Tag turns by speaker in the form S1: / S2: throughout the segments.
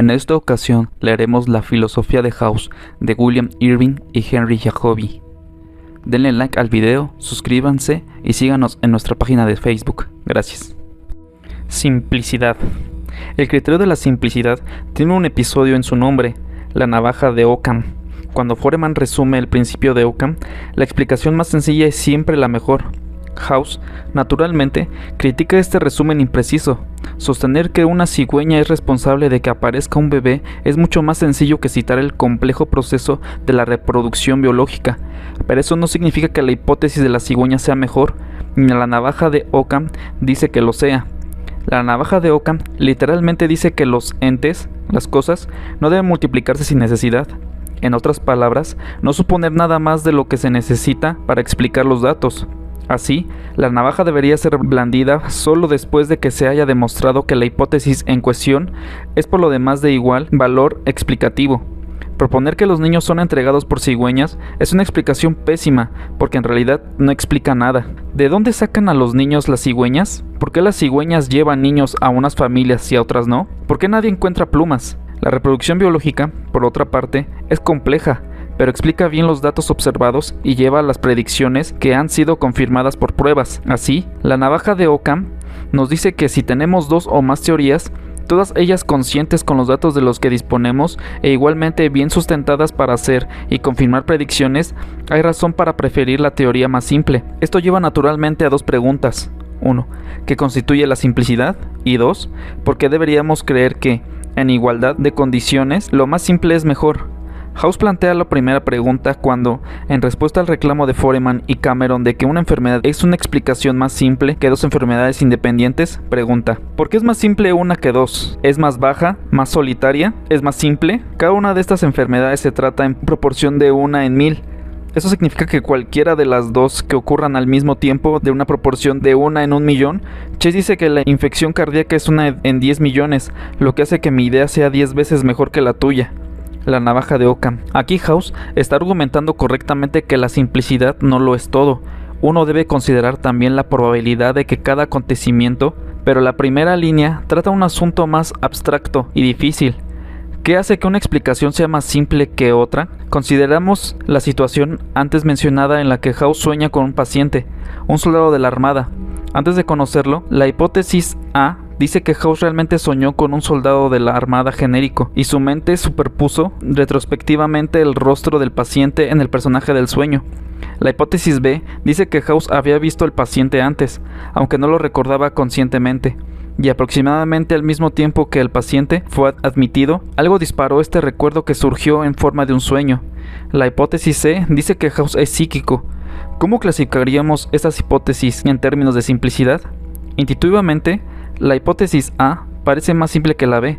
S1: En esta ocasión leeremos La filosofía de House de William Irving y Henry Jacobi. Denle like al video, suscríbanse y síganos en nuestra página de Facebook. Gracias. Simplicidad. El criterio de la simplicidad tiene un episodio en su nombre, La navaja de Occam. Cuando Foreman resume el principio de Occam, la explicación más sencilla es siempre la mejor. House, naturalmente, critica este resumen impreciso. Sostener que una cigüeña es responsable de que aparezca un bebé es mucho más sencillo que citar el complejo proceso de la reproducción biológica, pero eso no significa que la hipótesis de la cigüeña sea mejor, ni la navaja de Occam dice que lo sea. La navaja de Occam literalmente dice que los entes, las cosas, no deben multiplicarse sin necesidad. En otras palabras, no suponer nada más de lo que se necesita para explicar los datos. Así, la navaja debería ser blandida solo después de que se haya demostrado que la hipótesis en cuestión es por lo demás de igual valor explicativo. Proponer que los niños son entregados por cigüeñas es una explicación pésima, porque en realidad no explica nada. ¿De dónde sacan a los niños las cigüeñas? ¿Por qué las cigüeñas llevan niños a unas familias y a otras no? ¿Por qué nadie encuentra plumas? La reproducción biológica, por otra parte, es compleja, pero explica bien los datos observados y lleva a las predicciones que han sido confirmadas por pruebas. Así, la navaja de Occam nos dice que si tenemos dos o más teorías, todas ellas conscientes con los datos de los que disponemos e igualmente bien sustentadas para hacer y confirmar predicciones, hay razón para preferir la teoría más simple. Esto lleva naturalmente a dos preguntas. 1. ¿Qué constituye la simplicidad? Y 2. ¿Por qué deberíamos creer que, en igualdad de condiciones, lo más simple es mejor? House plantea la primera pregunta cuando, en respuesta al reclamo de Foreman y Cameron de que una enfermedad es una explicación más simple que dos enfermedades independientes, pregunta: ¿por qué es más simple una que dos? ¿Es más baja? ¿Más solitaria? ¿Es más simple? Cada una de estas enfermedades se trata en proporción de 1 en 1000. Eso significa que cualquiera de las dos que ocurran al mismo tiempo de una proporción de 1 en 1.000.000, Chase dice que la infección cardíaca es 1 en 10 millones, lo que hace que mi idea sea 10 veces mejor que la tuya. La navaja de Occam. Aquí House está argumentando correctamente que la simplicidad no lo es todo. Uno debe considerar también la probabilidad de que cada acontecimiento, pero la primera línea trata un asunto más abstracto y difícil. ¿Qué hace que una explicación sea más simple que otra? Consideramos la situación antes mencionada en la que House sueña con un paciente, un soldado de la Armada. Antes de conocerlo, la hipótesis A dice que House realmente soñó con un soldado de la Armada genérico, y su mente superpuso retrospectivamente el rostro del paciente en el personaje del sueño. La hipótesis B dice que House había visto al paciente antes, aunque no lo recordaba conscientemente, y aproximadamente al mismo tiempo que el paciente fue admitido, algo disparó este recuerdo que surgió en forma de un sueño. La hipótesis C dice que House es psíquico. ¿Cómo clasificaríamos estas hipótesis en términos de simplicidad? Intuitivamente, la hipótesis A parece más simple que la B.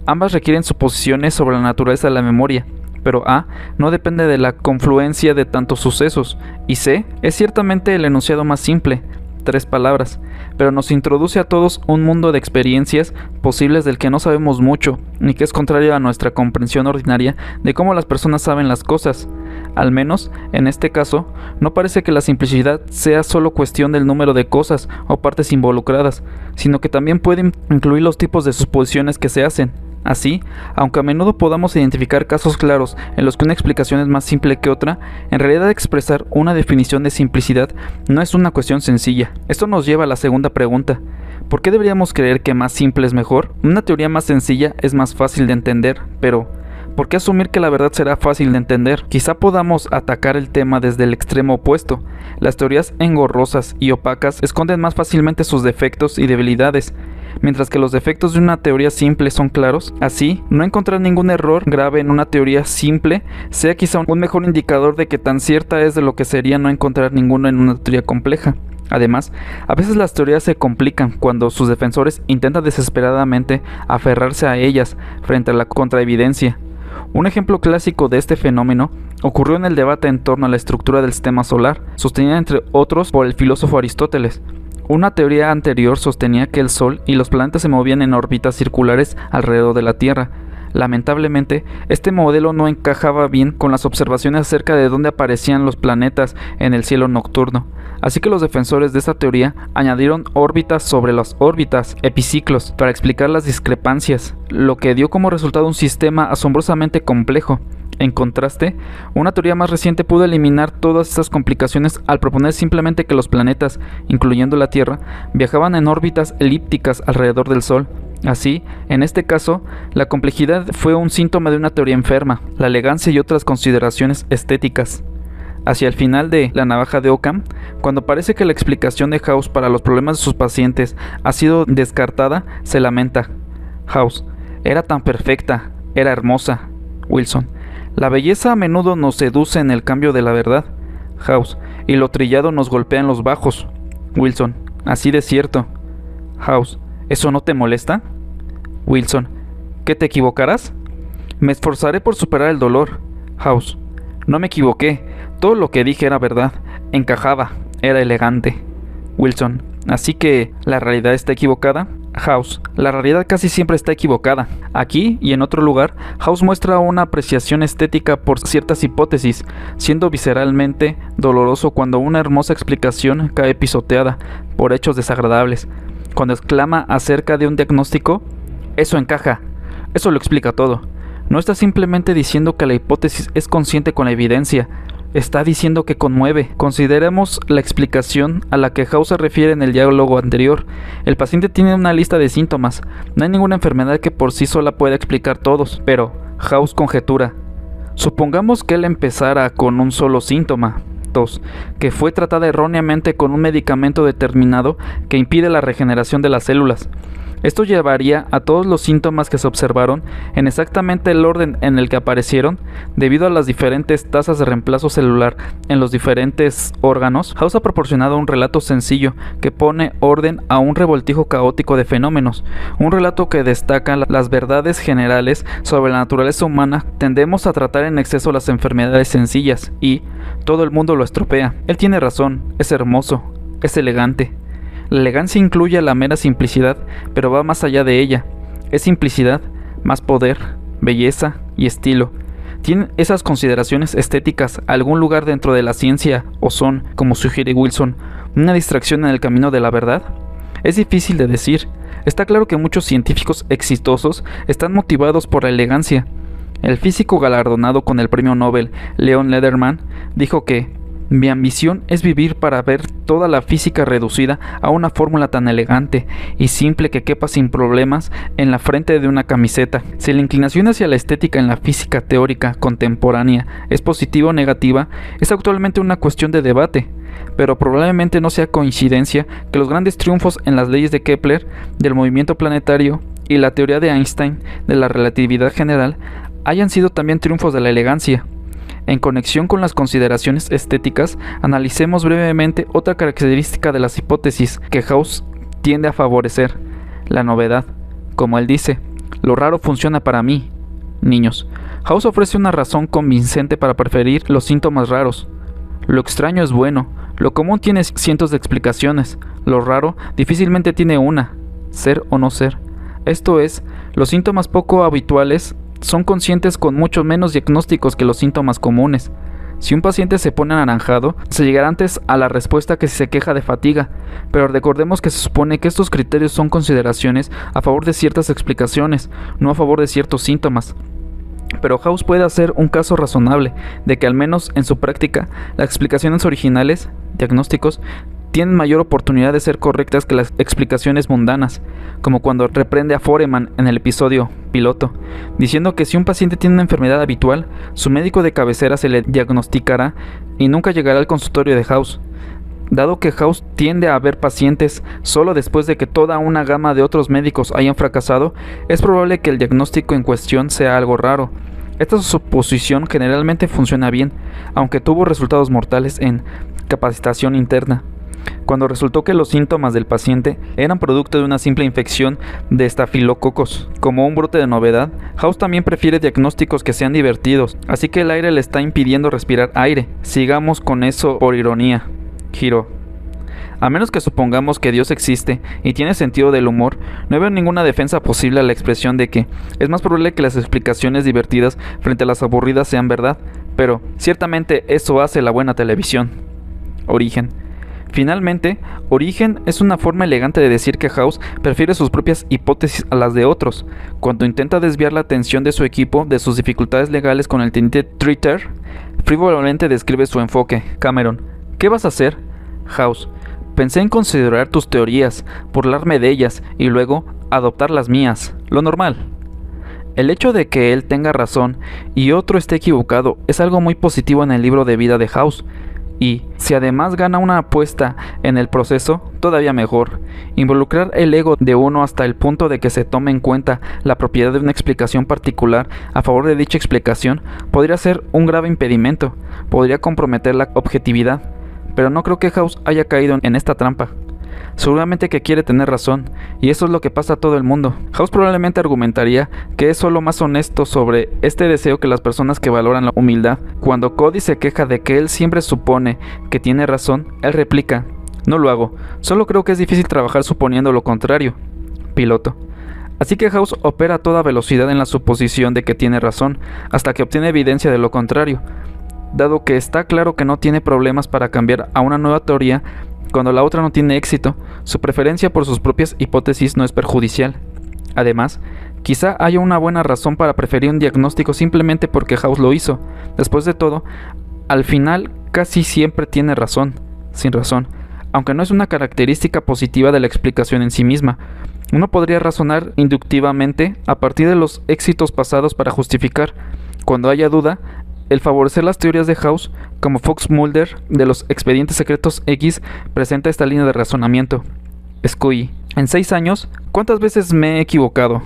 S1: Ambas requieren suposiciones sobre la naturaleza de la memoria, pero A no depende de la confluencia de tantos sucesos, y C es ciertamente el enunciado más simple, 3 palabras, pero nos introduce a todos un mundo de experiencias posibles del que no sabemos mucho, ni que es contrario a nuestra comprensión ordinaria de cómo las personas saben las cosas. Al menos, en este caso, no parece que la simplicidad sea solo cuestión del número de cosas o partes involucradas, sino que también puede incluir los tipos de suposiciones que se hacen. Así, aunque a menudo podamos identificar casos claros en los que una explicación es más simple que otra, en realidad expresar una definición de simplicidad no es una cuestión sencilla. Esto nos lleva a la segunda pregunta: ¿por qué deberíamos creer que más simple es mejor? Una teoría más sencilla es más fácil de entender, pero ¿por qué asumir que la verdad será fácil de entender? Quizá podamos atacar el tema desde el extremo opuesto. Las teorías engorrosas y opacas esconden más fácilmente sus defectos y debilidades, mientras que los defectos de una teoría simple son claros. Así, no encontrar ningún error grave en una teoría simple sea quizá un mejor indicador de que tan cierta es de lo que sería no encontrar ninguno en una teoría compleja. Además, a veces las teorías se complican cuando sus defensores intentan desesperadamente aferrarse a ellas frente a la contraevidencia. Un ejemplo clásico de este fenómeno ocurrió en el debate en torno a la estructura del sistema solar, sostenida entre otros por el filósofo Aristóteles. Una teoría anterior sostenía que el Sol y los planetas se movían en órbitas circulares alrededor de la Tierra. Lamentablemente, este modelo no encajaba bien con las observaciones acerca de dónde aparecían los planetas en el cielo nocturno, así que los defensores de esta teoría añadieron órbitas sobre las órbitas, epiciclos, para explicar las discrepancias, lo que dio como resultado un sistema asombrosamente complejo. En contraste, una teoría más reciente pudo eliminar todas estas complicaciones al proponer simplemente que los planetas, incluyendo la Tierra, viajaban en órbitas elípticas alrededor del Sol. Así, en este caso, la complejidad fue un síntoma de una teoría enferma, la elegancia y otras consideraciones estéticas. Hacia el final de La navaja de Occam, cuando parece que la explicación de House para los problemas de sus pacientes ha sido descartada, se lamenta. House: era tan perfecta, era hermosa. Wilson: la belleza a menudo nos seduce en el cambio de la verdad. House: y lo trillado nos golpea en los bajos. Wilson: así de cierto. House: ¿eso no te molesta? Wilson: ¿que te equivocarás? Me esforzaré por superar el dolor. House: no me equivoqué, todo lo que dije era verdad, encajaba, era elegante. Wilson: ¿así que la realidad está equivocada? House: la realidad casi siempre está equivocada. Aquí y en otro lugar, House muestra una apreciación estética por ciertas hipótesis, siendo visceralmente doloroso cuando una hermosa explicación cae pisoteada por hechos desagradables. Cuando exclama acerca de un diagnóstico: eso encaja, eso lo explica todo. No está simplemente diciendo que la hipótesis es consciente con la evidencia, está diciendo que conmueve. Consideremos la explicación a la que House se refiere en el diálogo anterior. El paciente tiene una lista de síntomas. No hay ninguna enfermedad que por sí sola pueda explicar todos, pero House conjetura. Supongamos que él empezara con un solo síntoma. 2. Que fue tratada erróneamente con un medicamento determinado que impide la regeneración de las células. Esto llevaría a todos los síntomas que se observaron en exactamente el orden en el que aparecieron, debido a las diferentes tasas de reemplazo celular en los diferentes órganos. House ha proporcionado un relato sencillo que pone orden a un revoltijo caótico de fenómenos, un relato que destaca las verdades generales sobre la naturaleza humana. Tendemos a tratar en exceso las enfermedades sencillas y todo el mundo lo estropea. Él tiene razón, es hermoso, es elegante. La elegancia incluye la mera simplicidad, pero va más allá de ella. Es simplicidad, más poder, belleza y estilo. ¿Tienen esas consideraciones estéticas algún lugar dentro de la ciencia o son, como sugiere Wilson, una distracción en el camino de la verdad? Es difícil de decir. Está claro que muchos científicos exitosos están motivados por la elegancia. El físico galardonado con el premio Nobel, Leon Lederman, dijo que mi ambición es vivir para ver toda la física reducida a una fórmula tan elegante y simple que quepa sin problemas en la frente de una camiseta. Si la inclinación hacia la estética en la física teórica contemporánea es positiva o negativa, es actualmente una cuestión de debate, pero probablemente no sea coincidencia que los grandes triunfos en las leyes de Kepler, del movimiento planetario y la teoría de Einstein de la relatividad general hayan sido también triunfos de la elegancia. En conexión con las consideraciones estéticas, analicemos brevemente otra característica de las hipótesis que House tiende a favorecer: la novedad. Como él dice, lo raro funciona para mí. Niños. House ofrece una razón convincente para preferir los síntomas raros. Lo extraño es bueno, lo común tiene cientos de explicaciones, lo raro difícilmente tiene una, ser o no ser. Esto es, los síntomas poco habituales son conscientes con mucho menos diagnósticos que los síntomas comunes. Si un paciente se pone anaranjado, se llegará antes a la respuesta que si se queja de fatiga, pero recordemos que se supone que estos criterios son consideraciones a favor de ciertas explicaciones, no a favor de ciertos síntomas. Pero House puede hacer un caso razonable de que al menos en su práctica, las explicaciones originales, diagnósticos, tienen mayor oportunidad de ser correctas que las explicaciones mundanas, como cuando reprende a Foreman en el episodio piloto, diciendo que si un paciente tiene una enfermedad habitual, su médico de cabecera se le diagnosticará y nunca llegará al consultorio de House. Dado que House tiende a ver pacientes solo después de que toda una gama de otros médicos hayan fracasado, es probable que el diagnóstico en cuestión sea algo raro. Esta suposición generalmente funciona bien, aunque tuvo resultados mortales en capacitación interna. Cuando resultó que los síntomas del paciente eran producto de una simple infección de estafilococos, como un brote de novedad, House también prefiere diagnósticos que sean divertidos, así que el aire le está impidiendo respirar aire. Sigamos con eso por ironía. Giro. A menos que supongamos que Dios existe y tiene sentido del humor, no veo ninguna defensa posible a la expresión de que es más probable que las explicaciones divertidas frente a las aburridas sean verdad, pero ciertamente eso hace la buena televisión. Origen. Finalmente, origen es una forma elegante de decir que House prefiere sus propias hipótesis a las de otros. Cuando intenta desviar la atención de su equipo de sus dificultades legales con el teniente Tritter, frívolamente describe su enfoque. Cameron: ¿qué vas a hacer? House: pensé en considerar tus teorías, burlarme de ellas y luego adoptar las mías. Lo normal. El hecho de que él tenga razón y otro esté equivocado es algo muy positivo en el libro de vida de House. Y, si además gana una apuesta en el proceso, todavía mejor. Involucrar el ego de uno hasta el punto de que se tome en cuenta la propiedad de una explicación particular a favor de dicha explicación podría ser un grave impedimento, podría comprometer la objetividad, pero no creo que House haya caído en esta trampa. Seguramente que quiere tener razón, y eso es lo que pasa a todo el mundo. House probablemente argumentaría que es solo más honesto sobre este deseo que las personas que valoran la humildad. Cuando Cody se queja de que él siempre supone que tiene razón, él replica: no lo hago, solo creo que es difícil trabajar suponiendo lo contrario. Piloto: así que House opera a toda velocidad en la suposición de que tiene razón, hasta que obtiene evidencia de lo contrario. Dado que está claro que no tiene problemas para cambiar a una nueva teoría cuando la otra no tiene éxito, su preferencia por sus propias hipótesis no es perjudicial. Además, quizá haya una buena razón para preferir un diagnóstico simplemente porque House lo hizo. Después de todo, al final casi siempre tiene razón, sin razón, aunque no es una característica positiva de la explicación en sí misma. Uno podría razonar inductivamente a partir de los éxitos pasados para justificar, cuando haya duda, el favorecer las teorías de House, como Fox Mulder de los Expedientes Secretos X presenta esta línea de razonamiento. Scully: en 6 años, ¿cuántas veces me he equivocado?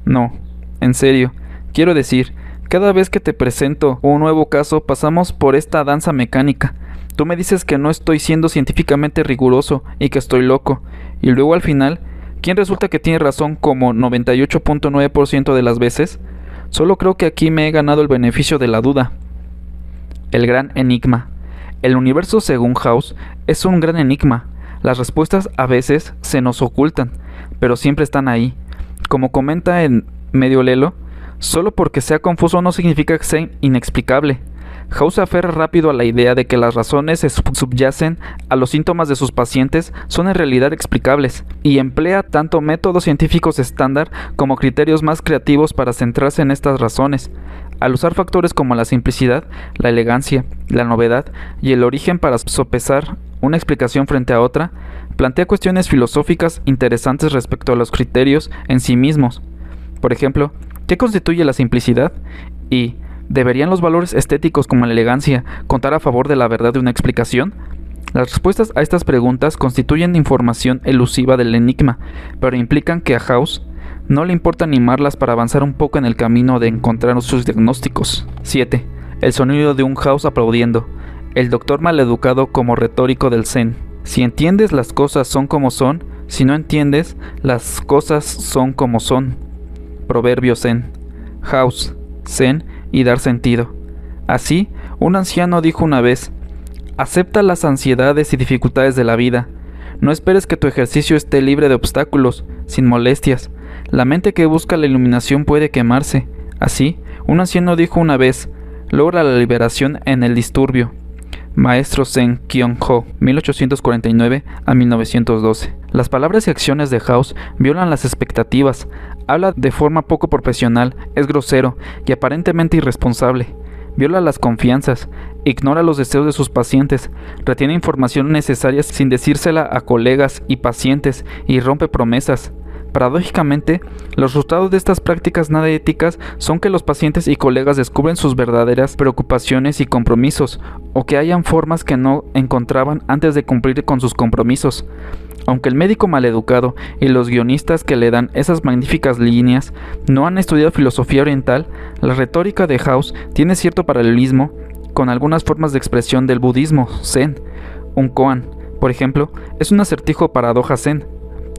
S1: No, en serio, quiero decir, cada vez que te presento un nuevo caso pasamos por esta danza mecánica. Tú me dices que no estoy siendo científicamente riguroso y que estoy loco, y luego al final, ¿quién resulta que tiene razón como 98.9% de las veces? Solo creo que aquí me he ganado el beneficio de la duda. El gran enigma. El universo, según House, es un gran enigma. Las respuestas a veces se nos ocultan, pero siempre están ahí. Como comenta en Medio Lelo, solo porque sea confuso no significa que sea inexplicable. House se aferra rápido a la idea de que las razones que subyacen a los síntomas de sus pacientes son en realidad explicables, y emplea tanto métodos científicos estándar como criterios más creativos para centrarse en estas razones. Al usar factores como la simplicidad, la elegancia, la novedad y el origen para sopesar una explicación frente a otra, plantea cuestiones filosóficas interesantes respecto a los criterios en sí mismos. Por ejemplo, ¿qué constituye la simplicidad? Y ¿deberían los valores estéticos como la elegancia contar a favor de la verdad de una explicación? Las respuestas a estas preguntas constituyen información elusiva del enigma, pero implican que a House no le importa animarlas para avanzar un poco en el camino de encontrar sus diagnósticos. 7. El sonido de un House aplaudiendo. El doctor maleducado como retórico del Zen. Si entiendes, las cosas son como son. Si no entiendes, las cosas son como son. Proverbio Zen. House, Zen y dar sentido. Así, un anciano dijo una vez: acepta las ansiedades y dificultades de la vida. No esperes que tu ejercicio esté libre de obstáculos, sin molestias. La mente que busca la iluminación puede quemarse. Así, un anciano dijo una vez: logra la liberación en el disturbio. Maestro Zen Kyung-ho, 1849 a 1912. Las palabras y acciones de House violan las expectativas. Habla de forma poco profesional, es grosero y aparentemente irresponsable. Viola las confianzas, ignora los deseos de sus pacientes, retiene información necesaria sin decírsela a colegas y pacientes y rompe promesas. Paradójicamente, los resultados de estas prácticas nada éticas son que los pacientes y colegas descubren sus verdaderas preocupaciones y compromisos, o que hayan formas que no encontraban antes de cumplir con sus compromisos. Aunque el médico maleducado y los guionistas que le dan esas magníficas líneas no han estudiado filosofía oriental, la retórica de House tiene cierto paralelismo con algunas formas de expresión del budismo zen. Un koan, por ejemplo, es un acertijo paradoja zen,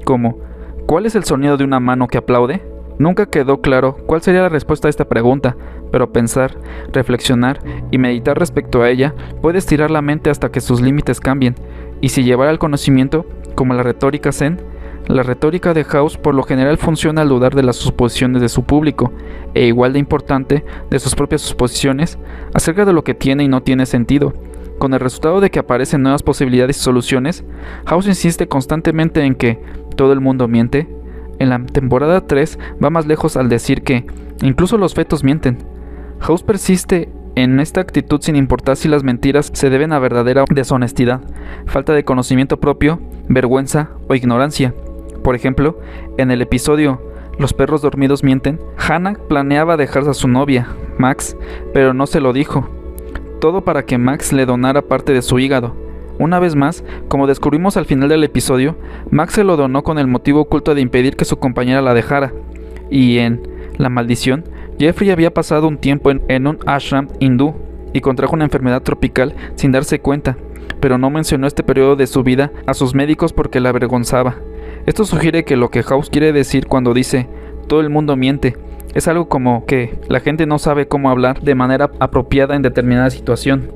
S1: como ¿cuál es el sonido de una mano que aplaude? Nunca quedó claro cuál sería la respuesta a esta pregunta, pero pensar, reflexionar y meditar respecto a ella puede estirar la mente hasta que sus límites cambien, Y si llevara al conocimiento, como la retórica zen, la retórica de House por lo general funciona al dudar de las suposiciones de su público, e igual de importante, de sus propias suposiciones, acerca de lo que tiene y no tiene sentido. Con el resultado de que aparecen nuevas posibilidades y soluciones, House insiste constantemente en que todo el mundo miente. En la temporada 3 va más lejos al decir que incluso los fetos mienten. House persiste en esta actitud sin importar si las mentiras se deben a verdadera deshonestidad, falta de conocimiento propio, vergüenza o ignorancia. Por ejemplo, en el episodio Los perros dormidos mienten, Hannah planeaba dejar a su novia, Max, pero no se lo dijo. Todo para que Max le donara parte de su hígado. Una vez más, como descubrimos al final del episodio, Max se lo donó con el motivo oculto de impedir que su compañera la dejara. Y en La maldición, Jeffrey había pasado un tiempo en un ashram hindú y contrajo una enfermedad tropical sin darse cuenta, pero no mencionó este periodo de su vida a sus médicos porque la avergonzaba. Esto sugiere que lo que House quiere decir cuando dice todo el mundo miente es algo como que la gente no sabe cómo hablar de manera apropiada en determinada situación,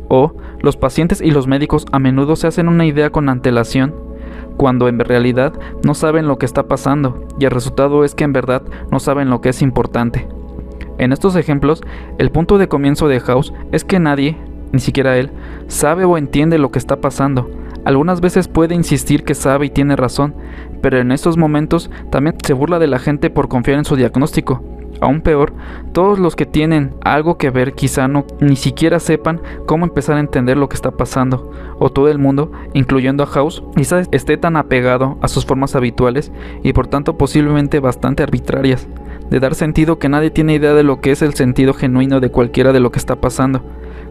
S1: o los pacientes y los médicos a menudo se hacen una idea con antelación cuando en realidad no saben lo que está pasando, y el resultado es que en verdad no saben lo que es importante. En estos ejemplos, el punto de comienzo de House es que nadie, ni siquiera él, sabe o entiende lo que está pasando. Algunas veces puede insistir que sabe y tiene razón, pero en estos momentos también se burla de la gente por confiar en su diagnóstico. Aún peor, todos los que tienen algo que ver quizá ni siquiera sepan cómo empezar a entender lo que está pasando, o todo el mundo, incluyendo a House, quizá esté tan apegado a sus formas habituales y por tanto posiblemente bastante arbitrarias, de dar sentido que nadie tiene idea de lo que es el sentido genuino de cualquiera de lo que está pasando.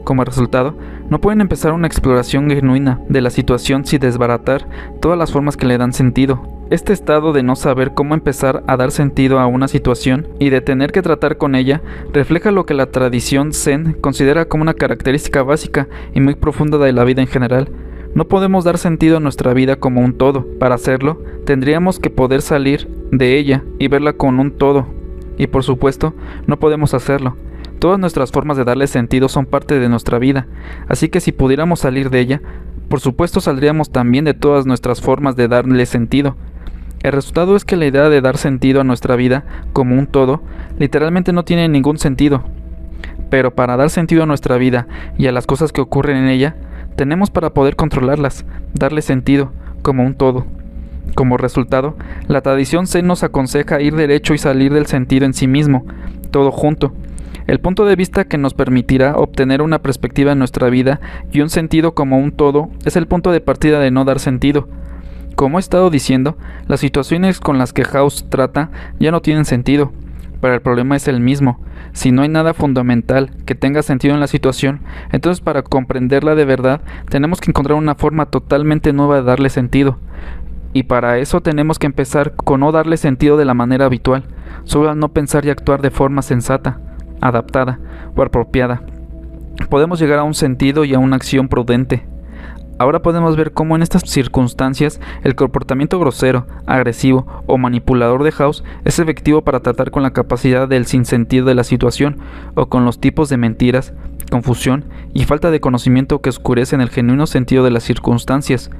S1: Como resultado, no pueden empezar una exploración genuina de la situación sin desbaratar todas las formas que le dan sentido. Este estado de no saber cómo empezar a dar sentido a una situación y de tener que tratar con ella refleja lo que la tradición zen considera como una característica básica y muy profunda de la vida en general. No podemos dar sentido a nuestra vida como un todo. Para hacerlo, tendríamos que poder salir de ella y verla con un todo. Y por supuesto, no podemos hacerlo. Todas nuestras formas de darle sentido son parte de nuestra vida, así que si pudiéramos salir de ella, por supuesto saldríamos también de todas nuestras formas de darle sentido. El resultado es que la idea de dar sentido a nuestra vida como un todo, literalmente no tiene ningún sentido. Pero para dar sentido a nuestra vida y a las cosas que ocurren en ella, tenemos para poder controlarlas, darle sentido como un todo. Como resultado, la tradición zen nos aconseja ir derecho y salir del sentido en sí mismo, todo junto. El punto de vista que nos permitirá obtener una perspectiva en nuestra vida y un sentido como un todo es el punto de partida de no dar sentido. Como he estado diciendo, las situaciones con las que House trata ya no tienen sentido, pero el problema es el mismo. Si no hay nada fundamental que tenga sentido en la situación, entonces para comprenderla de verdad tenemos que encontrar una forma totalmente nueva de darle sentido. Y para eso tenemos que empezar con no darle sentido de la manera habitual, solo al no pensar y actuar de forma sensata, adaptada o apropiada. Podemos llegar a un sentido y a una acción prudente. Ahora podemos ver cómo en estas circunstancias el comportamiento grosero, agresivo o manipulador de House es efectivo para tratar con la capacidad del sinsentido de la situación o con los tipos de mentiras, confusión y falta de conocimiento que oscurecen el genuino sentido de las circunstancias.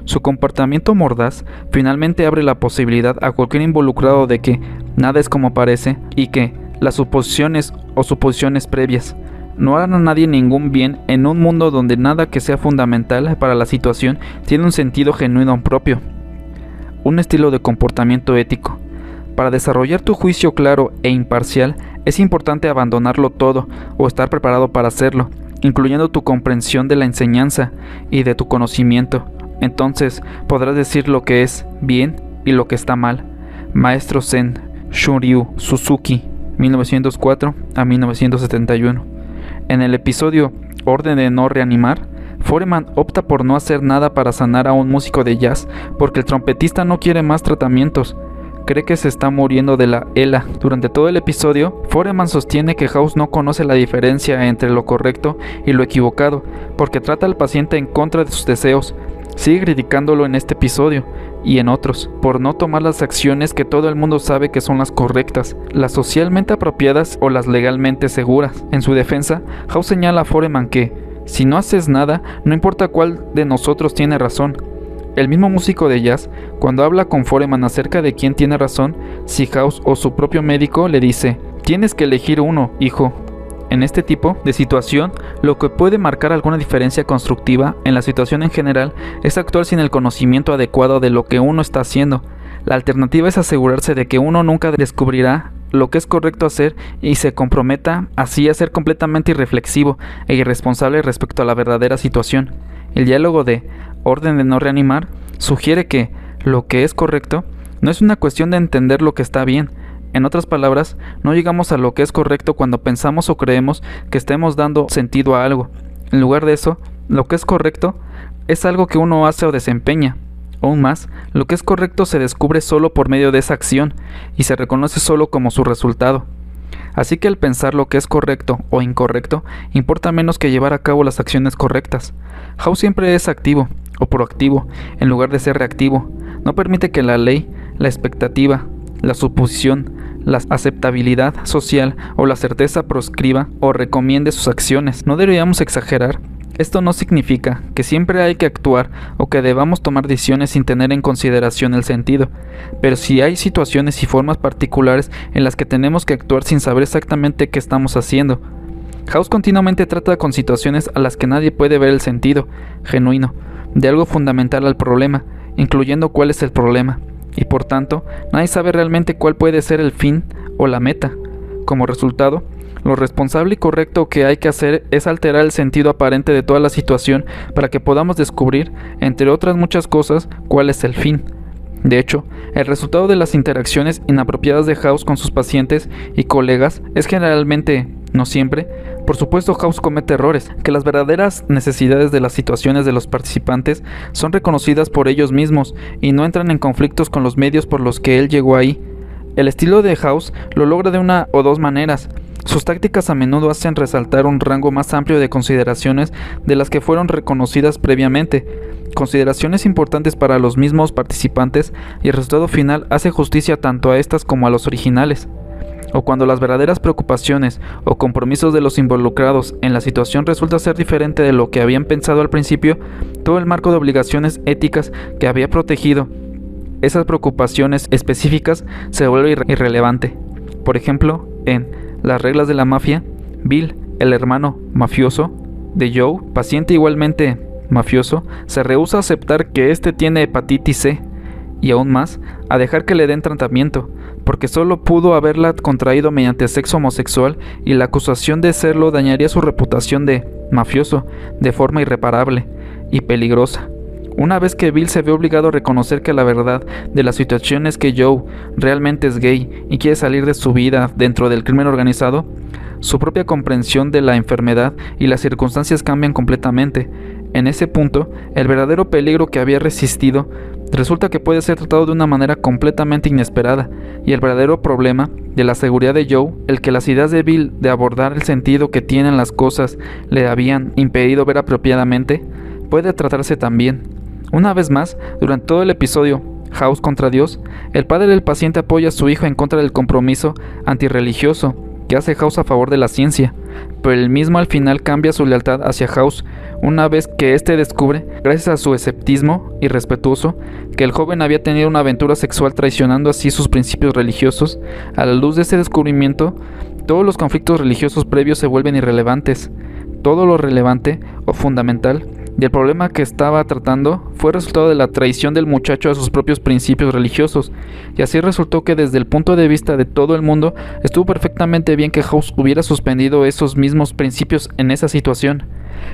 S1: Su comportamiento mordaz finalmente abre la posibilidad a cualquier involucrado de que nada es como parece y que las suposiciones o suposiciones previas no harán a nadie ningún bien en un mundo donde nada que sea fundamental para la situación tiene un sentido genuino propio. Un estilo de comportamiento ético. Para desarrollar tu juicio claro e imparcial es importante abandonarlo todo o estar preparado para hacerlo, incluyendo tu comprensión de la enseñanza y de tu conocimiento. Entonces podrás decir lo que es bien y lo que está mal. Maestro Zen Shunryu Suzuki, 1904 a 1971. En el episodio Orden de no reanimar, Foreman opta por no hacer nada para sanar a un músico de jazz porque el trompetista no quiere más tratamientos. Cree que se está muriendo de la ELA. Durante todo el episodio, Foreman sostiene que House no conoce la diferencia entre lo correcto y lo equivocado porque trata al paciente en contra de sus deseos. Sigue criticándolo en este episodio y en otros por no tomar las acciones que todo el mundo sabe que son las correctas, las socialmente apropiadas o las legalmente seguras. En su defensa, House señala a Foreman que, Si no haces nada, no importa cuál de nosotros tiene razón. El mismo músico de jazz, cuando habla con Foreman acerca de quién tiene razón, si House o su propio médico, le dice: tienes que elegir uno, hijo. En este tipo de situación, lo que puede marcar alguna diferencia constructiva en la situación en general es actuar sin el conocimiento adecuado de lo que uno está haciendo. La alternativa es asegurarse de que uno nunca descubrirá lo que es correcto hacer y se comprometa así a ser completamente irreflexivo e irresponsable respecto a la verdadera situación. El diálogo de orden de no reanimar sugiere que lo que es correcto no es una cuestión de entender lo que está bien. En otras palabras, no llegamos a lo que es correcto cuando pensamos o creemos que estemos dando sentido a algo. En lugar de eso, lo que es correcto es algo que uno hace o desempeña. Aún más, lo que es correcto se descubre solo por medio de esa acción y se reconoce solo como su resultado. Así que el pensar lo que es correcto o incorrecto importa menos que llevar a cabo las acciones correctas. House siempre es activo o proactivo en lugar de ser reactivo. No permite que la ley, la expectativa, la suposición, la aceptabilidad social o la certeza proscriba o recomiende sus acciones. No deberíamos exagerar. Esto no significa que siempre hay que actuar o que debamos tomar decisiones sin tener en consideración el sentido, pero sí hay situaciones y formas particulares en las que tenemos que actuar sin saber exactamente qué estamos haciendo. House continuamente trata con situaciones a las que nadie puede ver el sentido genuino de algo fundamental al problema, incluyendo cuál es el problema, y por tanto, nadie sabe realmente cuál puede ser el fin o la meta. Como resultado, lo responsable y correcto que hay que hacer es alterar el sentido aparente de toda la situación para que podamos descubrir, entre otras muchas cosas, cuál es el fin. De hecho, el resultado de las interacciones inapropiadas de House con sus pacientes y colegas es generalmente, no siempre, por supuesto House comete errores, que las verdaderas necesidades de las situaciones de los participantes son reconocidas por ellos mismos y no entran en conflictos con los medios por los que él llegó ahí. El estilo de House lo logra de una o dos maneras. Sus tácticas a menudo hacen resaltar un rango más amplio de consideraciones de las que fueron reconocidas previamente, consideraciones importantes para los mismos participantes, y el resultado final hace justicia tanto a estas como a los originales. O cuando las verdaderas preocupaciones o compromisos de los involucrados en la situación resulta ser diferente de lo que habían pensado al principio, todo el marco de obligaciones éticas que había protegido esas preocupaciones específicas se vuelve irrelevante. Por ejemplo, en Las reglas de la mafia, Bill, el hermano mafioso de Joe, paciente igualmente mafioso, se rehúsa a aceptar que éste tiene hepatitis C y aún más a dejar que le den tratamiento, porque solo pudo haberla contraído mediante sexo homosexual y la acusación de serlo dañaría su reputación de mafioso de forma irreparable y peligrosa. Una vez que Bill se ve obligado a reconocer que la verdad de la situación es que Joe realmente es gay y quiere salir de su vida dentro del crimen organizado, su propia comprensión de la enfermedad y las circunstancias cambian completamente. En ese punto, el verdadero peligro que había resistido resulta que puede ser tratado de una manera completamente inesperada, y el verdadero problema de la seguridad de Joe, el que las ideas de Bill de abordar el sentido que tienen las cosas le habían impedido ver apropiadamente, puede tratarse también. Una vez más, durante todo el episodio House contra Dios, el padre del paciente apoya a su hijo en contra del compromiso antirreligioso que hace House a favor de la ciencia, pero él mismo al final cambia su lealtad hacia House una vez que éste descubre, gracias a su escepticismo irrespetuoso, que el joven había tenido una aventura sexual traicionando así sus principios religiosos. A la luz de ese descubrimiento, todos los conflictos religiosos previos se vuelven irrelevantes. Todo lo relevante o fundamental del problema que estaba tratando fue resultado de la traición del muchacho a sus propios principios religiosos, y así resultó que desde el punto de vista de todo el mundo estuvo perfectamente bien que House hubiera suspendido esos mismos principios en esa situación.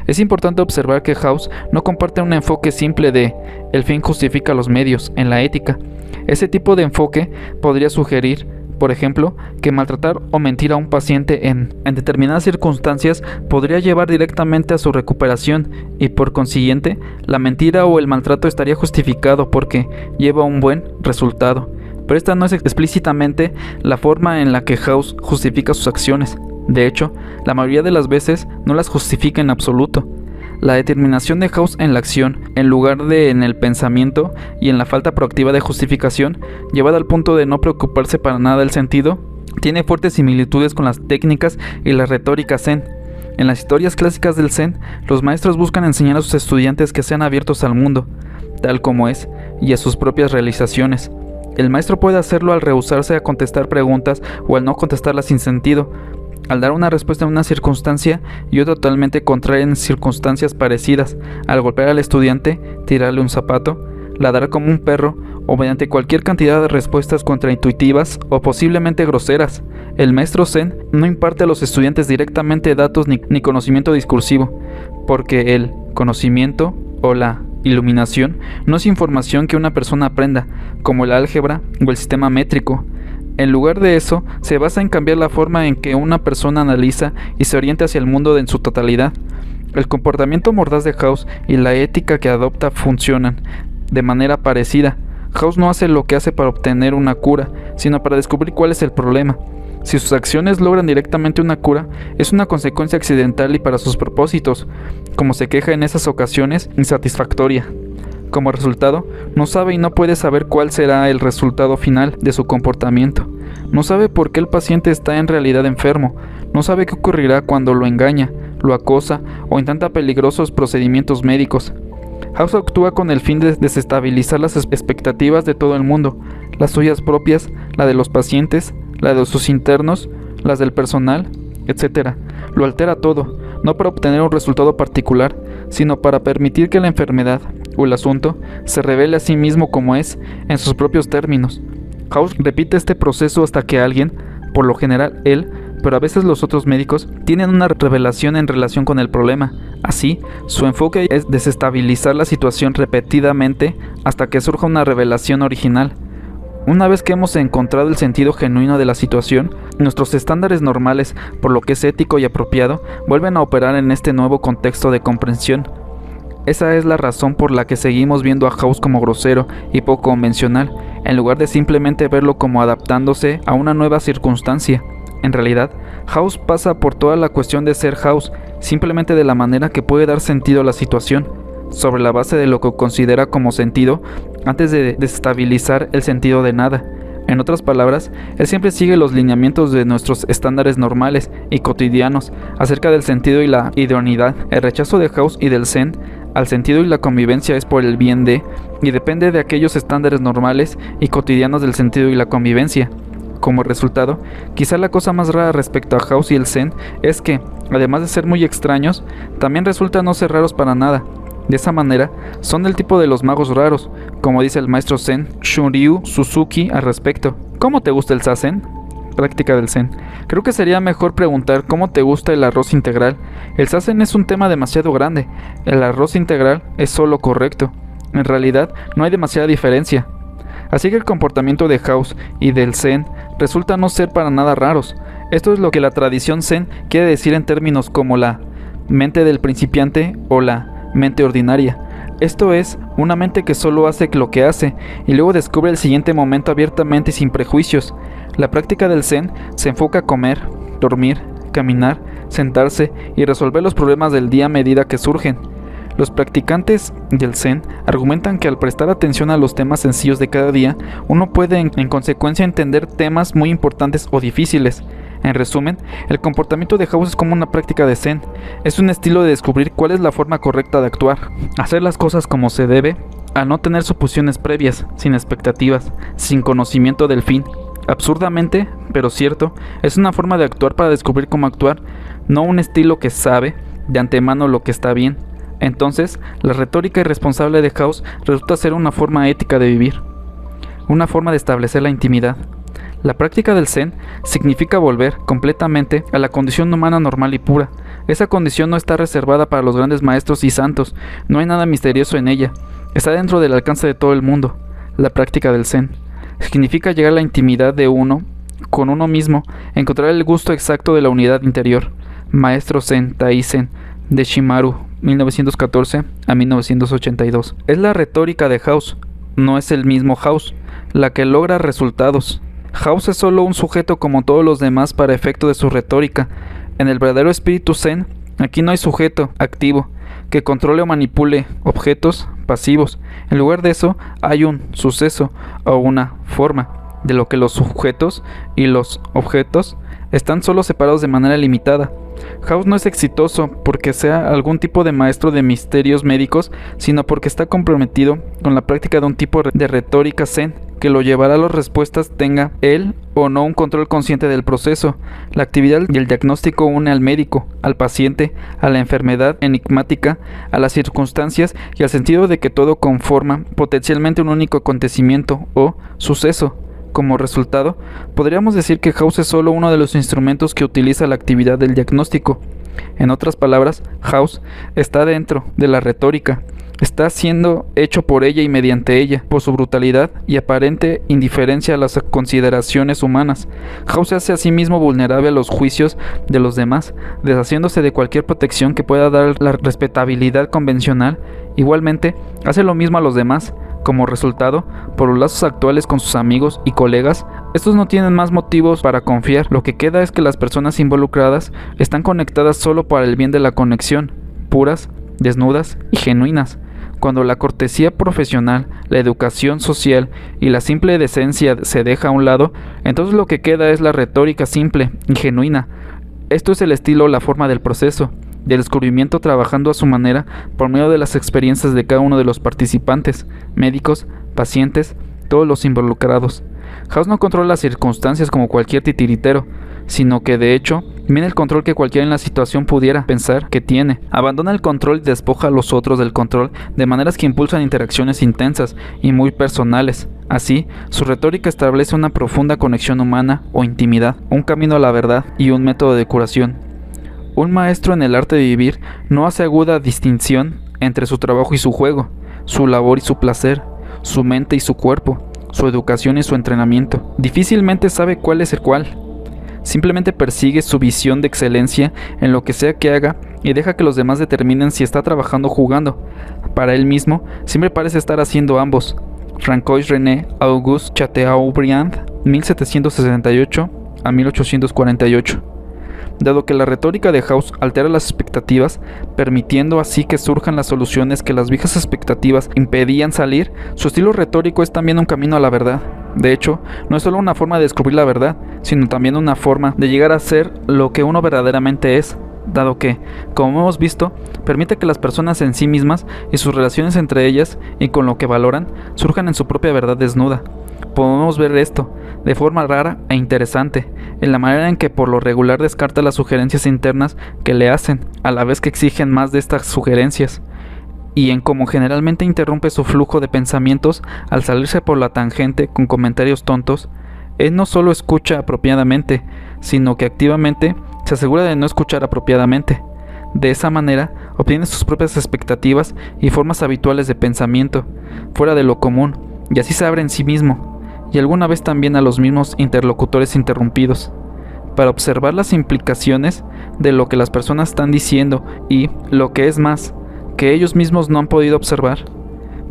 S1: Es importante observar que House no comparte un enfoque simple de el fin justifica los medios en la ética. Ese tipo de enfoque podría sugerir, por ejemplo, que maltratar o mentir a un paciente en determinadas circunstancias podría llevar directamente a su recuperación y por consiguiente la mentira o el maltrato estaría justificado porque lleva a un buen resultado. Pero esta no es explícitamente la forma en la que House justifica sus acciones. De hecho, la mayoría de las veces no las justifica en absoluto. La determinación de House en la acción, en lugar de en el pensamiento y en la falta proactiva de justificación, llevada al punto de no preocuparse para nada del sentido, tiene fuertes similitudes con las técnicas y la retórica zen. En las historias clásicas del Zen, los maestros buscan enseñar a sus estudiantes que sean abiertos al mundo, tal como es, y a sus propias realizaciones. El maestro puede hacerlo al rehusarse a contestar preguntas o al no contestarlas sin sentido, al dar una respuesta en una circunstancia y otra totalmente contraria en circunstancias parecidas, al golpear al estudiante, tirarle un zapato, ladrar como un perro o mediante cualquier cantidad de respuestas contraintuitivas o posiblemente groseras. El maestro Zen no imparte a los estudiantes directamente datos ni conocimiento discursivo, porque el conocimiento o la iluminación no es información que una persona aprenda, como el álgebra o el sistema métrico. En lugar de eso, se basa en cambiar la forma en que una persona analiza y se orienta hacia el mundo en su totalidad. El comportamiento mordaz de House y la ética que adopta funcionan de manera parecida. House no hace lo que hace para obtener una cura, sino para descubrir cuál es el problema. Si sus acciones logran directamente una cura, es una consecuencia accidental y para sus propósitos, como se queja en esas ocasiones, insatisfactoria. Como resultado, no sabe y no puede saber cuál será el resultado final de su comportamiento. No sabe por qué el paciente está en realidad enfermo. No sabe qué ocurrirá cuando lo engaña, lo acosa o intenta peligrosos procedimientos médicos. House actúa con el fin de desestabilizar las expectativas de todo el mundo, las suyas propias, la de los pacientes, la de sus internos, las del personal, etc. Lo altera todo, no para obtener un resultado particular, sino para permitir que la enfermedad o el asunto se revele a sí mismo como es, en sus propios términos. House repite este proceso hasta que alguien, por lo general él, pero a veces los otros médicos, tienen una revelación en relación con el problema. Así, su enfoque es desestabilizar la situación repetidamente hasta que surja una revelación original. Una vez que hemos encontrado el sentido genuino de la situación, nuestros estándares normales, por lo que es ético y apropiado, vuelven a operar en este nuevo contexto de comprensión. Esa es la razón por la que seguimos viendo a House como grosero y poco convencional, en lugar de simplemente verlo como adaptándose a una nueva circunstancia. En realidad, House pasa por toda la cuestión de ser House, simplemente de la manera que puede dar sentido a la situación, sobre la base de lo que considera como sentido, antes de desestabilizar el sentido de nada. En otras palabras, él siempre sigue los lineamientos de nuestros estándares normales y cotidianos acerca del sentido y la idoneidad. El rechazo de House y del Zen al sentido y la convivencia es por el bien de, y depende de aquellos estándares normales y cotidianos del sentido y la convivencia. Como resultado, quizá la cosa más rara respecto a House y el Zen es que, además de ser muy extraños, también resultan no ser raros para nada. De esa manera, son del tipo de los magos raros, como dice el maestro Zen Shunryu Suzuki al respecto. ¿Cómo te gusta el zazen? Práctica del Zen. Creo que sería mejor preguntar cómo te gusta el arroz integral. El zazen es un tema demasiado grande. El arroz integral es solo correcto. En realidad, no hay demasiada diferencia. Así que el comportamiento de House y del Zen resulta no ser para nada raros. Esto es lo que la tradición Zen quiere decir en términos como la mente del principiante o la mente ordinaria. Esto es, una mente que solo hace lo que hace y luego descubre el siguiente momento abiertamente y sin prejuicios. La práctica del Zen se enfoca a comer, dormir, caminar, sentarse y resolver los problemas del día a medida que surgen. Los practicantes del Zen argumentan que al prestar atención a los temas sencillos de cada día, uno puede en consecuencia entender temas muy importantes o difíciles. En resumen, el comportamiento de House es como una práctica de Zen. Es un estilo de descubrir cuál es la forma correcta de actuar, hacer las cosas como se debe, al no tener suposiciones previas, sin expectativas, sin conocimiento del fin. Absurdamente, pero cierto, es una forma de actuar para descubrir cómo actuar, no un estilo que sabe de antemano lo que está bien. Entonces, la retórica irresponsable de House resulta ser una forma ética de vivir, una forma de establecer la intimidad. La práctica del Zen significa volver completamente a la condición humana normal y pura. Esa condición no está reservada para los grandes maestros y santos, no hay nada misterioso en ella, está dentro del alcance de todo el mundo. La práctica del Zen significa llegar a la intimidad de uno con uno mismo, encontrar el gusto exacto de la unidad interior. Maestro Zen Taizen de Shimaru, 1914 a 1982. Es la retórica de House, no es el mismo House, la que logra resultados. House es solo un sujeto como todos los demás para efecto de su retórica. En el verdadero espíritu Zen, aquí no hay sujeto activo que controle o manipule objetos pasivos. En lugar de eso, hay un suceso o una forma, de lo que los sujetos y los objetos están solo separados de manera limitada. House no es exitoso porque sea algún tipo de maestro de misterios médicos, sino porque está comprometido con la práctica de un tipo de retórica zen que lo llevará a las respuestas, tenga él o no un control consciente del proceso. La actividad y el diagnóstico une al médico, al paciente, a la enfermedad enigmática, a las circunstancias y al sentido de que todo conforma potencialmente un único acontecimiento o suceso. Como resultado, podríamos decir que House es solo uno de los instrumentos que utiliza la actividad del diagnóstico. En otras palabras, House está dentro de la retórica. Está siendo hecho por ella y mediante ella, por su brutalidad y aparente indiferencia a las consideraciones humanas. House se hace a sí mismo vulnerable a los juicios de los demás, deshaciéndose de cualquier protección que pueda dar la respetabilidad convencional. Igualmente, hace lo mismo a los demás. Como resultado, por los lazos actuales con sus amigos y colegas, estos no tienen más motivos para confiar. Lo que queda es que las personas involucradas están conectadas solo para el bien de la conexión, puras, desnudas y genuinas. Cuando la cortesía profesional, la educación social y la simple decencia se deja a un lado, entonces lo que queda es la retórica simple y genuina. Esto es el estilo o la forma del proceso, del descubrimiento trabajando a su manera por medio de las experiencias de cada uno de los participantes, médicos, pacientes, todos los involucrados. House no controla las circunstancias como cualquier titiritero, sino que de hecho viene el control que cualquiera en la situación pudiera pensar que tiene. Abandona el control y despoja a los otros del control de maneras que impulsan interacciones intensas y muy personales. Así, su retórica establece una profunda conexión humana o intimidad, un camino a la verdad y un método de curación. Un maestro en el arte de vivir no hace aguda distinción entre su trabajo y su juego, su labor y su placer, su mente y su cuerpo, su educación y su entrenamiento. Difícilmente sabe cuál es el cuál. Simplemente persigue su visión de excelencia en lo que sea que haga y deja que los demás determinen si está trabajando o jugando. Para él mismo, siempre parece estar haciendo ambos. Francois René Auguste Chateaubriand, 1768 a 1848. Dado que la retórica de House altera las expectativas, permitiendo así que surjan las soluciones que las viejas expectativas impedían salir, su estilo retórico es también un camino a la verdad. De hecho, no es solo una forma de descubrir la verdad, sino también una forma de llegar a ser lo que uno verdaderamente es, dado que, como hemos visto, permite que las personas en sí mismas y sus relaciones entre ellas y con lo que valoran surjan en su propia verdad desnuda. Podemos ver esto de forma rara e interesante en la manera en que por lo regular descarta las sugerencias internas que le hacen, a la vez que exigen más de estas sugerencias, y en cómo generalmente interrumpe su flujo de pensamientos al salirse por la tangente con comentarios tontos. Él no solo escucha apropiadamente, sino que activamente se asegura de no escuchar apropiadamente. De esa manera obtiene sus propias expectativas y formas habituales de pensamiento, fuera de lo común, y así se abre en sí mismo, y alguna vez también a los mismos interlocutores interrumpidos, para observar las implicaciones de lo que las personas están diciendo y, lo que es más, que ellos mismos no han podido observar.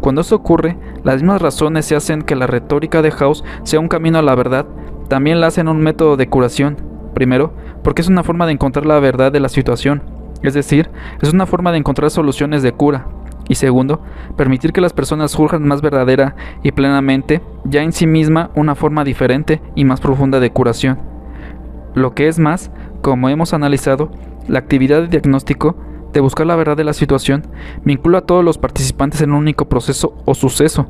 S1: Cuando eso ocurre, las mismas razones se hacen que la retórica de House sea un camino a la verdad, también la hacen un método de curación. Primero, porque es una forma de encontrar la verdad de la situación, es decir, es una forma de encontrar soluciones de cura. Y segundo, permitir que las personas surjan más verdadera y plenamente, ya en sí misma una forma diferente y más profunda de curación. Lo que es más, como hemos analizado, la actividad de diagnóstico, de buscar la verdad de la situación, vincula a todos los participantes en un único proceso o suceso.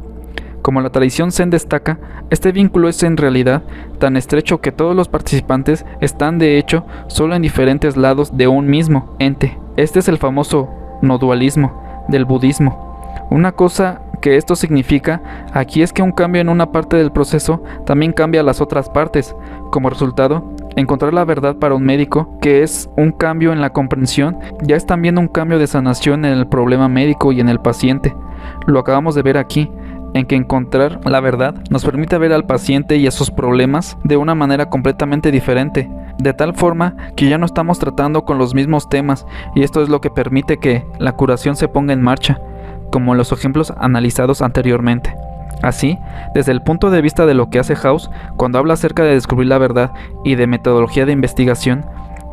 S1: Como la tradición Zen destaca, este vínculo es en realidad tan estrecho que todos los participantes están de hecho solo en diferentes lados de un mismo ente. Este es el famoso no dualismo del budismo. Una cosa que esto significa aquí es que un cambio en una parte del proceso también cambia las otras partes. Como resultado, encontrar la verdad para un médico, que es un cambio en la comprensión, ya es también un cambio de sanación en el problema médico y en el paciente. Lo acabamos de ver aquí, en que encontrar la verdad nos permite ver al paciente y a sus problemas de una manera completamente diferente, de tal forma que ya no estamos tratando con los mismos temas, y esto es lo que permite que la curación se ponga en marcha, como en los ejemplos analizados anteriormente. Así, desde el punto de vista de lo que hace House, cuando habla acerca de descubrir la verdad y de metodología de investigación,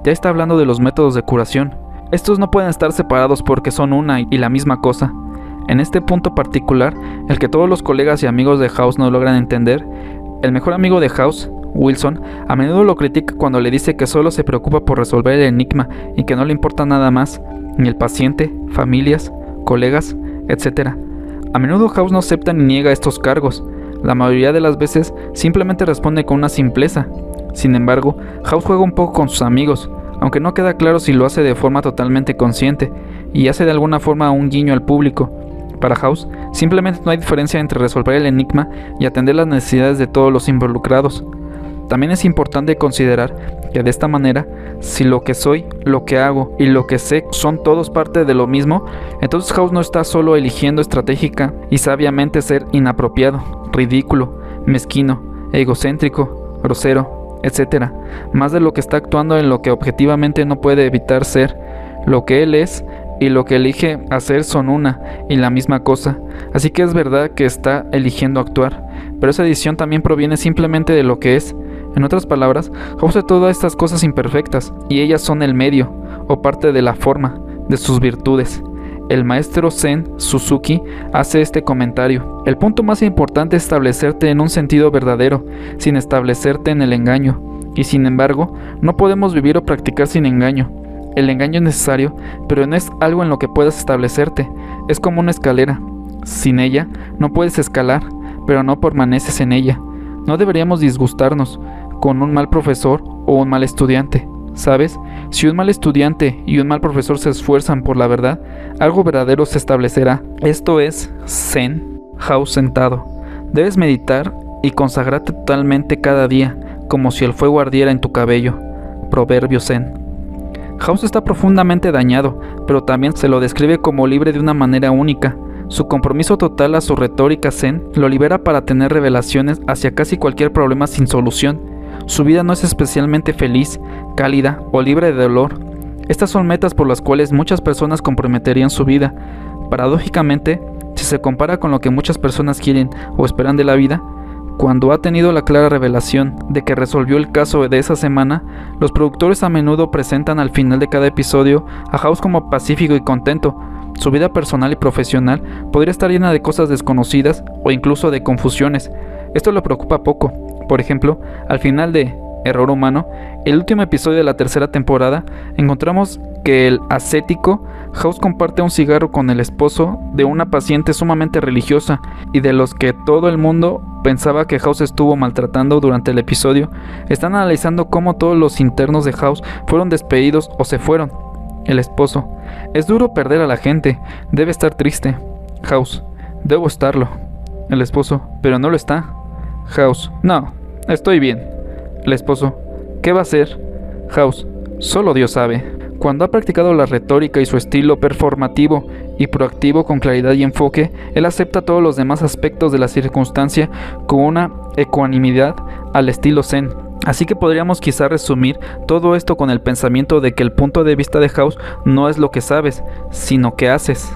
S1: ya está hablando de los métodos de curación. Estos no pueden estar separados porque son una y la misma cosa. En este punto particular, el que todos los colegas y amigos de House no logran entender, el mejor amigo de House, Wilson, a menudo lo critica cuando le dice que solo se preocupa por resolver el enigma y que no le importa nada más, ni el paciente, familias, colegas, etc. A menudo House no acepta ni niega estos cargos. La mayoría de las veces simplemente responde con una simpleza. Sin embargo, House juega un poco con sus amigos, aunque no queda claro si lo hace de forma totalmente consciente, y hace de alguna forma un guiño al público. Para House, simplemente no hay diferencia entre resolver el enigma y atender las necesidades de todos los involucrados. También es importante considerar que de esta manera, si lo que soy, lo que hago y lo que sé son todos parte de lo mismo, entonces House no está solo eligiendo estratégica y sabiamente ser inapropiado, ridículo, mezquino, egocéntrico, grosero, etc. Más de lo que está actuando en lo que objetivamente no puede evitar ser. Lo que él es y lo que elige hacer son una y la misma cosa, así que es verdad que está eligiendo actuar, pero esa decisión también proviene simplemente de lo que es. En otras palabras, House hace todas estas cosas imperfectas, y ellas son el medio, o parte de la forma, de sus virtudes. El maestro Zen Suzuki hace este comentario: el punto más importante es establecerte en un sentido verdadero, sin establecerte en el engaño, y sin embargo, no podemos vivir o practicar sin engaño. El engaño es necesario, pero no es algo en lo que puedas establecerte. Es como una escalera. Sin ella, no puedes escalar, pero no permaneces en ella. No deberíamos disgustarnos con un mal profesor o un mal estudiante. ¿Sabes? Si un mal estudiante y un mal profesor se esfuerzan por la verdad, algo verdadero se establecerá. Esto es Zen. House sentado. Debes meditar y consagrarte totalmente cada día, como si el fuego ardiera en tu cabello. Proverbio Zen. House está profundamente dañado, pero también se lo describe como libre de una manera única. Su compromiso total a su retórica zen lo libera para tener revelaciones hacia casi cualquier problema sin solución. Su vida no es especialmente feliz, cálida o libre de dolor. Estas son metas por las cuales muchas personas comprometerían su vida. Paradójicamente, si se compara con lo que muchas personas quieren o esperan de la vida, cuando ha tenido la clara revelación de que resolvió el caso de esa semana, los productores a menudo presentan al final de cada episodio a House como pacífico y contento. Su vida personal y profesional podría estar llena de cosas desconocidas o incluso de confusiones. Esto lo preocupa poco. Por ejemplo, al final de Error Humano, el último episodio de la tercera temporada, encontramos que el ascético House comparte un cigarro con el esposo de una paciente sumamente religiosa y de los que todo el mundo pensaba que House estuvo maltratando durante el episodio. Están analizando cómo todos los internos de House fueron despedidos o se fueron. El esposo: es duro perder a la gente, debe estar triste. House: debo estarlo. El esposo: pero no lo está. House: no, estoy bien. El esposo: ¿qué va a hacer? House: solo Dios sabe. Cuando ha practicado la retórica y su estilo performativo y proactivo con claridad y enfoque, él acepta todos los demás aspectos de la circunstancia con una ecuanimidad al estilo zen. Así que podríamos quizá resumir todo esto con el pensamiento de que el punto de vista de House no es lo que sabes, sino que haces.